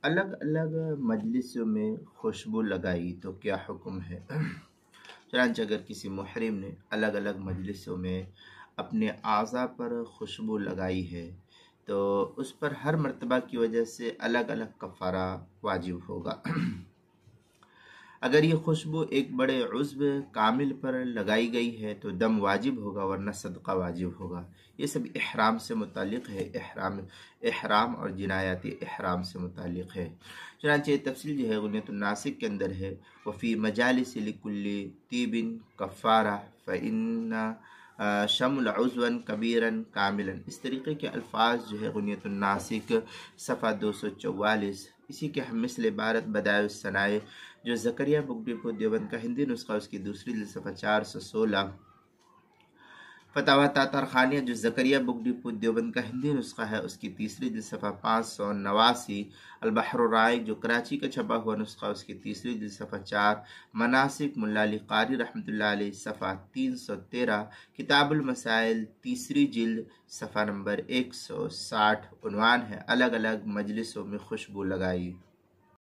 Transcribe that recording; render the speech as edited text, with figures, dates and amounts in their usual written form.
الگ الگ مجلسوں میں خوشبو لگائی تو کیا حکم ہے؟ چنانچہ اگر کسی محرم نے الگ الگ مجلسوں میں اپنے اعضاء پر خوشبو لگائی ہے تو اس پر ہر مرتبہ کی وجہ سے الگ الگ کفارہ واجب ہوگا۔ اگر یہ خوشبو ایک بڑے عضو کامل پر لگائی گئی ہے تو دم واجب ہوگا ورنہ صدقہ واجب ہوگا۔ یہ سب احرام سے متعلق ہے، احرام اور جنایات احرام سے متعلق ہے۔ چنانچہ یہ تفصیل جو ہے غنیۃ الناسک کے اندر ہے، وفی مجالس لکل طیب کفارہ فإن شمل عضوا کبیرا کاملا، اس طریقے کے الفاظ جو ہے غنیۃ الناسک صفحہ 244۔ اسی کے ہم مثل عبارت بدائع الصنائع جو زکریا بک ڈپو دیوبند کا ہندی نسخہ اس کی دوسری جلد صفحہ 416، فتاوی تاطرخانیہ جو زکریا بک ڈپو دیوبند کا ہندی نسخہ ہے اس کی تیسری جلد صفحہ 589، البحر الرائق جو کراچی کا چھپا ہوا نسخہ اس کی تیسری جلد صفحہ 4، مناسک ملا علی قاری رحمۃ اللہ علیہ صفحہ 313، کتاب المسائل تیسری جلد صفحہ نمبر 160، عنوان ہے الگ الگ مجلسوں میں خوشبو لگائی۔